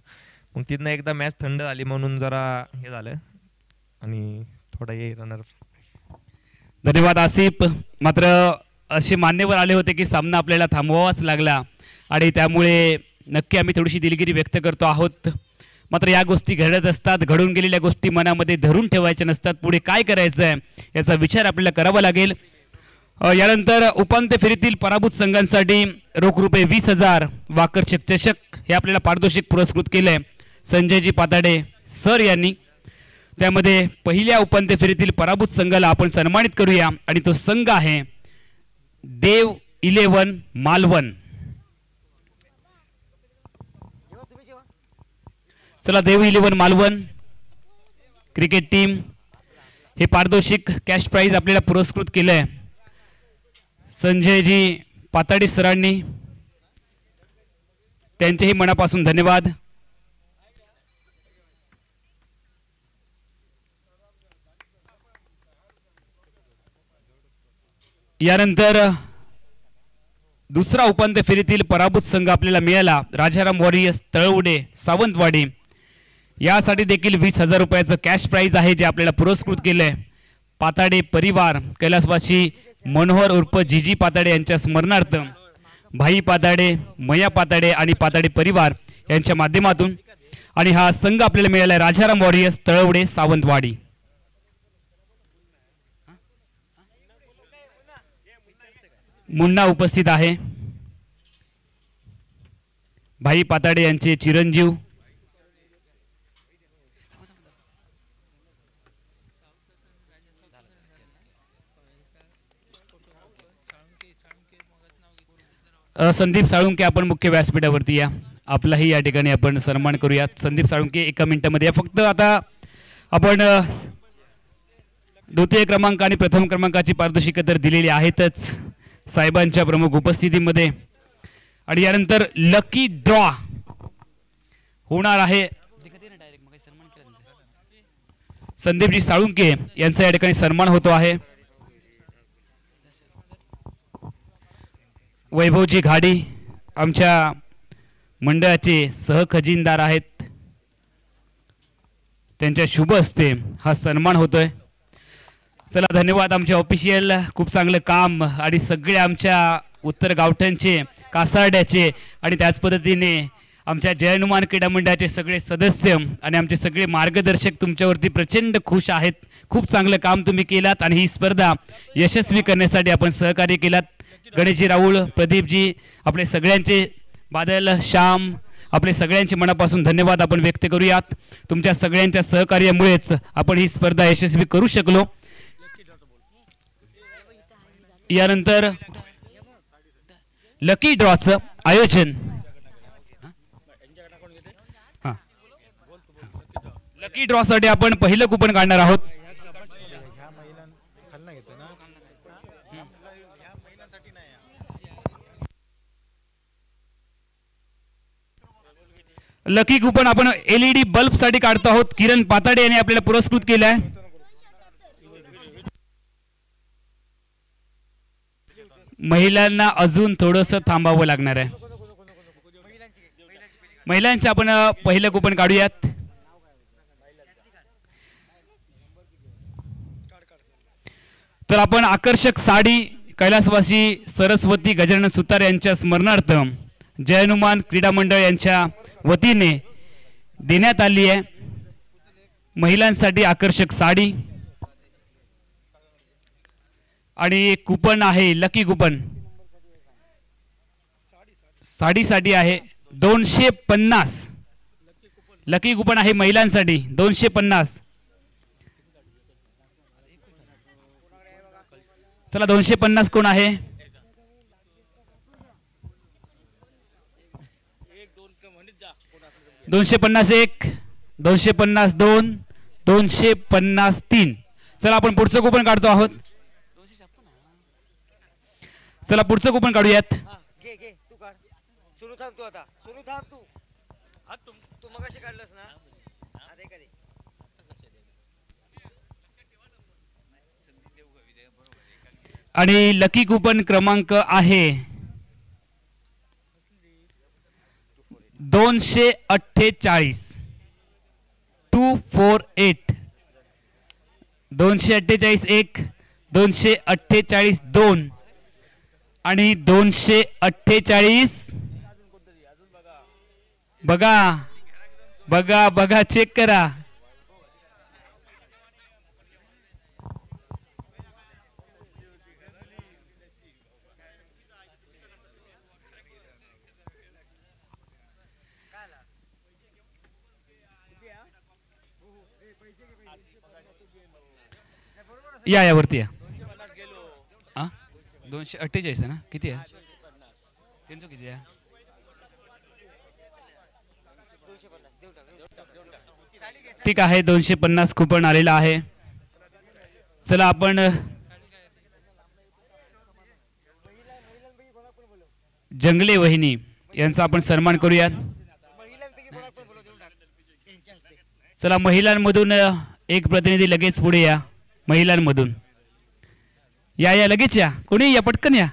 मग तिथनं एकदा मॅच थंड झाली म्हणून जरा हे झालं आणि थोडा हे रनर. धन्यवाद आसिफ. मात्र असे मान्यवर आले होते की सामना आपल्याला थांबवावाच लागला आणि त्यामुळे नक्की आम्ही थोडीशी दिलगिरी व्यक्त करतो आहोत. मात्र या गोष्टी घडत असतात. घडून गेलेल्या गोष्टी मनामध्ये धरून ठेवायच्या नसतात. पुढे काय करायचं आहे याचा विचार आपल्याला करावा लागेल. यानंतर उपांत्य फेरीतील पराभूत संघांसाठी रोख रुपये 20,000 व आकर्षक चषक हे आपल्याला पारितोषिक पुरस्कृत केलंय संजयजी पाताडे सर यांनी. त्यामध्ये पहिल्या उपांत्य फेरीतील पराभूत संघाला आपण सन्मानित करूया आणि तो संघ आहे देव 11 मालवण. चला, देव 11 मालवण क्रिकेट टीम हे पारितोषिक कॅश प्राइज आपल्याला पुरस्कृत केलंय संजयजी पाताडे सरांनी. त्यांचेही मनापासून धन्यवाद. यानंतर दुसरा उपांत्य फेरीतील पराभूत संघ आपल्याला मिळाला राजाराम वॉरियर्स तळवडे सावंतवाडी. यासाठी देखील 20,000 रुपयाचं कॅश प्राइज आहे जे आपल्याला पुरस्कृत केलंय पाताडे परिवार कैलासवासी मनोहर उर्फ जीजी पाताडे यांच्या स्मरणार्थ भाई पाताडे, मया पाताडे आणि पाताडे परिवार यांच्या माध्यमातून. आणि हा संघ आपल्याला मिळाला राजाराम वॉरियर्स तळवडे सावंतवाडी. मुन्ना उपस्थित आहे. भाई पाताडे यांचे चिरंजीव संदीप साळुंके. आपण मुख्य व्यासपीठावरती या. आपलाही या ठिकाणी आपण सन्मान करूया. संदीप साळुंके 1 मिनिटामध्ये या. फक्त आता आपण द्वितीय क्रमांक आणि प्रथम क्रमांकाची पारितोषिक तर दिलेली आहेतच साहेबांच्या प्रमुख उपस्थितीमध्ये. आणि यानंतर लकी ड्रॉ होणार आहे. संदीपजी साळुंके यांचा या ठिकाणी सन्मान होतो आहे. वैभवजी घाडी आमच्या मंडळाचे सहखजिनदार आहेत. त्यांच्या शुभ हस्ते हा सन्मान होतोय. चला, धन्यवाद. आमचे ऑफिशियल खूप चांगलं काम आणि सगळे आमच्या उत्तर गावठणचे कासारड्याचे आणि त्याच पद्धतीने आमच्या जय हनुमान क्रीडा मंडळाचे सगळे सदस्य आणि आमचे सगळे मार्गदर्शक तुमच्यावरती प्रचंड खुश आहेत. खूप चांगलं काम तुम्ही केलात आणि ही स्पर्धा यशस्वी करण्यासाठी आपण सहकार्य केलात. गणेशजी राऊळ, प्रदीपजी, आपले सगळ्यांचे बादल, श्याम, आपले सगळ्यांचे मनापासून धन्यवाद आपण व्यक्त करूयात. तुमच्या सगळ्यांच्या सहकार्यामुळेच आपण ही स्पर्धा यशस्वी करू शकलो. यानंतर लकी ड्रॉचं आयोजन, लकी ड्रॉ साठी आपण पहिलं कुपन काढणार आहोत. लकी कुपन आपण LED बल्ब साठी काढतो आहोत. किरण पाताडे यांनी आपल्याला पुरस्कृत केलं आहे. महिलांना अजून थोडंसं थांबावं लागणार आहे. महिलांचे आपण पहिलं कुपन काढूयात. तर आपण आकर्षक साडी कैलासवासी सरस्वती गजानन सुतार यांच्या स्मरणार्थ जय हनुमान क्रीडा मंडळ यांच्या वतीने देण्यात आली आहे. महिलांसाठी आकर्षक साडी आणि कुपन आहे लकी कुपन साडीसाठी आहे 250. लकी कुपन आहे महिलांसाठी 250. चला 250 कोण आहे? 251, 252, 253. चला आपण पुढचं कुपन काढतो आहोत. चला पुढचं कुपन काढूयात. आणि लकी कुपन क्रमांक आहे 248. 248. 248 1, 248 2 आणि 248. बघा बघा बघा, चेक करा. यावरती या. 248 आहे ना? किती आहे त्यांचं? किती आहे? ठीक आहे, 250 कुपन आलेला आहे. चला आपण जंगले वहिनी यांचा आपण सन्मान करूयात. चला महिलांमधून एक प्रतिनिधी लगेच पुढे या. महिलांमधून या लगेच या. कोणी या, पटकन या.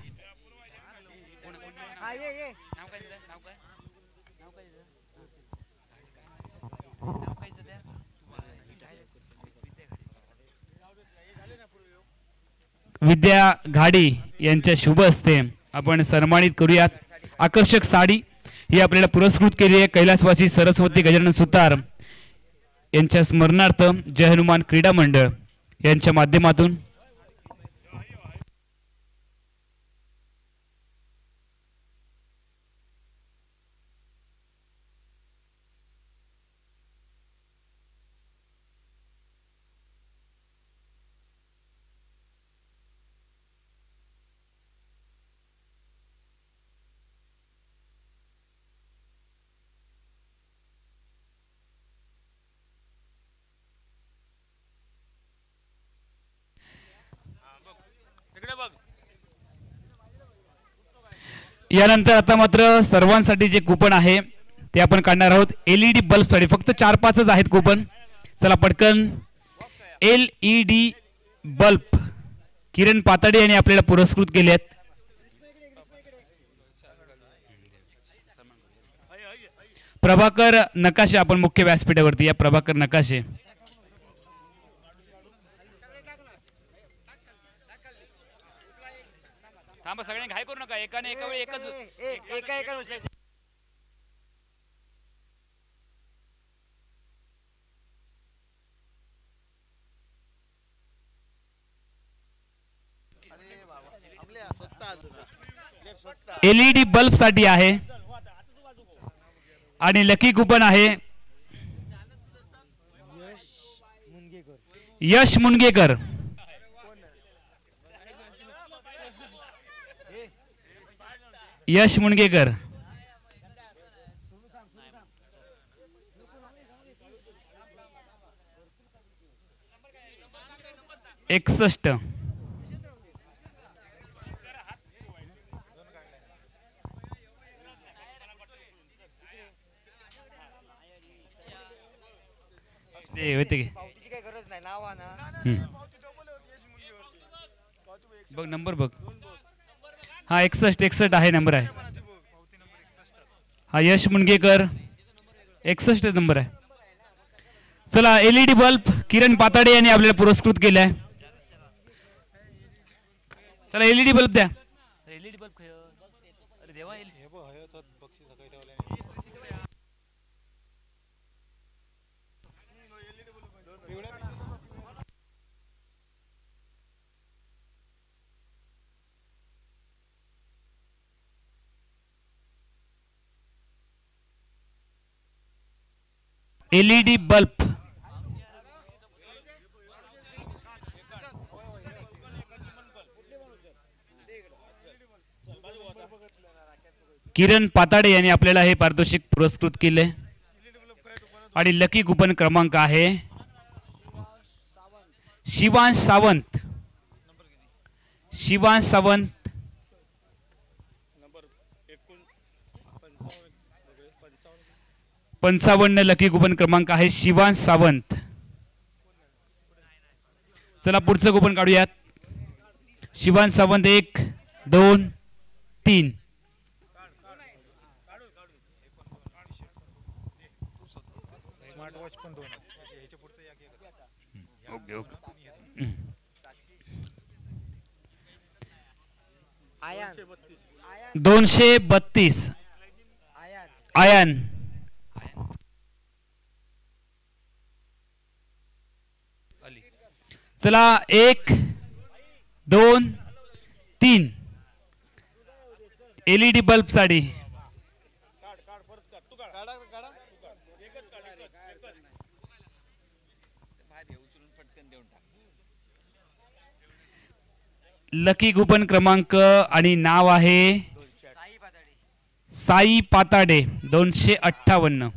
विद्या घाडी यांच्या शुभ हस्ते आपण सन्मानित करूयात. आकर्षक साडी ही आपल्याला पुरस्कृत केली आहे कैलासवासी सरस्वती गजानन सुतार यांच्या स्मरणार्थ जय हनुमान क्रीडा मंडळ यांच्या माध्यमातून. यानंतर आता मात्र सर्वांसाठी जे कुपन आहे ते आपण काढणार आहोत. LED बल्ब साठी फक्त 4-5च आहेत कुपन. चला पटकन. LED बल्ब किरण पाताडे यांनी आपल्याला पुरस्कृत केले आहेत. प्रभाकर नकाशे आपण मुख्य व्यासपीठावरती या. प्रभाकर नकाशे. थांबा, सगळ्यांनी घाई करू नका. एकाने एका वेळी एकच एका उचलायचं. LED बल्ब साठी आहे आणि लकी कुपन आहे यश मुनगेकर. यश मुनगेकर. एकसष्ट. बघ नंबर बघ. हा 61 आहे नंबर आहे. हा यश मुनगेकर 61 नंबर आहे. चला LED बल्ब किरण पाताडे यांनी आपल्याला पुरस्कृत केलाय. चला LED बल्ब द्या. LED बल्ब अरे देवा LED बल्ब. किरण पाताडे यांनी आपल्याला हे पारितोषिक पुरस्कृत केले. आणि लकी कुपन क्रमांक आहे शिवांश सावंत. शिवांश सावंत 55 लकी कुपन क्रमांक आहे शिवांश सावंत. चला पुढचं कुपन काढूयात. Shivansh Sawant 1 2 3. Okay okay. 232 ion. चला 1 2 3 LED बल्ब साठी लकी कुपन क्रमांक आणि नाव आहे साई पाताडे 258.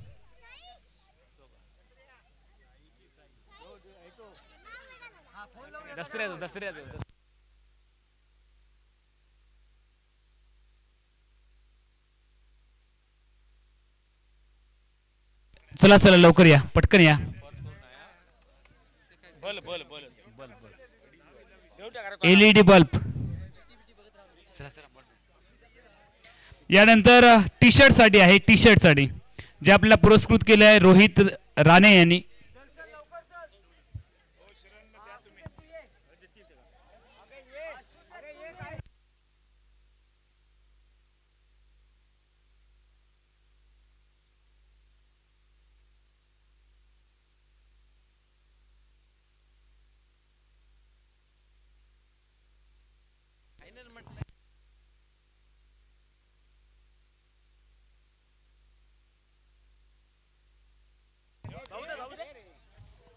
चला चला लवकर या पटकन या. LED bulb. यानंतर टी शर्ट साठी आहे. टी शर्ट साठी जे आपल्याला पुरस्कृत केले आहे रोहित राणे यांनी.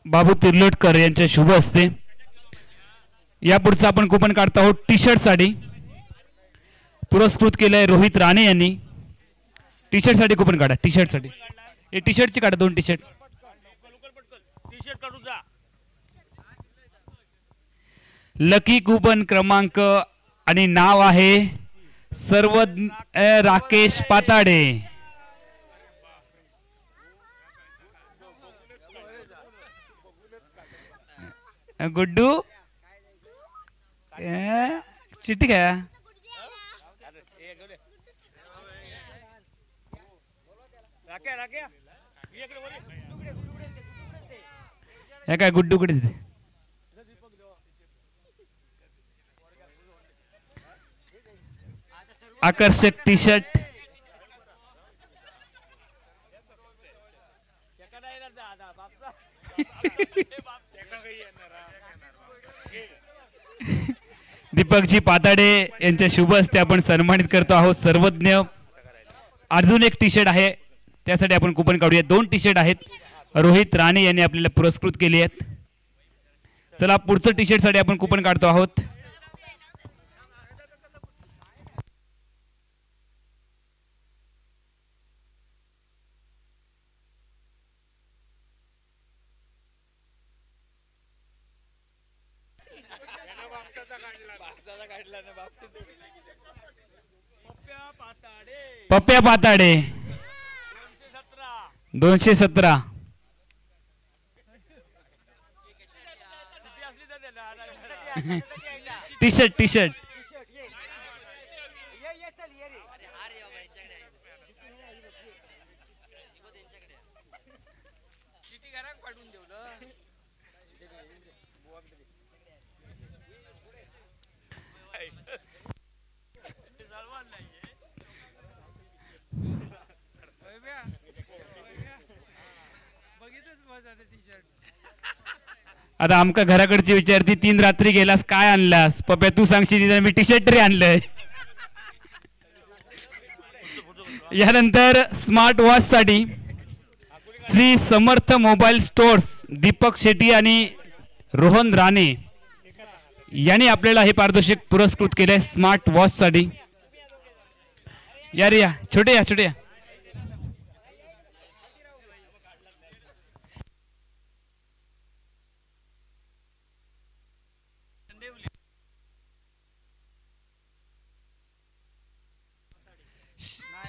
बाबू तिर्लोटकर यांच्या शुभ हस्ते. यापुढचं आपण कुपन काढतो आहोत टी शर्ट साठी. पुरस्कृत केलंय रोहित राणे यांनी. टी शर्ट साठी कुपन काढा. टी शर्ट साठी हे टी शर्टची काढा 2 टी शर्ट. लकी कुपन क्रमांक आणि नाव आहे सर्वज्ञ राकेश पाताडे. गुड्डू चिट्टी काय काय गुड्डू कुठे तिथे. आकर्षक टी शर्ट. दीपकजी पाताडे यांच्या शुभ हस्ते आपण सन्मानित करतो आहोत. सर्वज्ञ. अजून एक टी शर्ट आहे त्यासाठी आपण कुपन काढूया. 2 टी शर्ट आहेत. रोहित राणे यांनी आपल्याला पुरस्कृत केले आहेत. चला पुढचं टी शर्ट साठी आपण कुपन काढतो आहोत. पप्प्या पाताडे 217. टी शर्ट आता आमका घराकडची विचारती 3 रात्री गेलास काय आणलास? पप्प्या तू सांगशील मी टी शर्ट तरी आणलंय. यानंतर स्मार्ट वॉच साठी श्री समर्थ मोबाईल स्टोर्स दीपक शेट्टी आणि रोहन राणे यांनी आपल्याला हे पारितोषिक पुरस्कृत केले स्मार्ट वॉच साठी. या रे या छोटे या.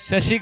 शशी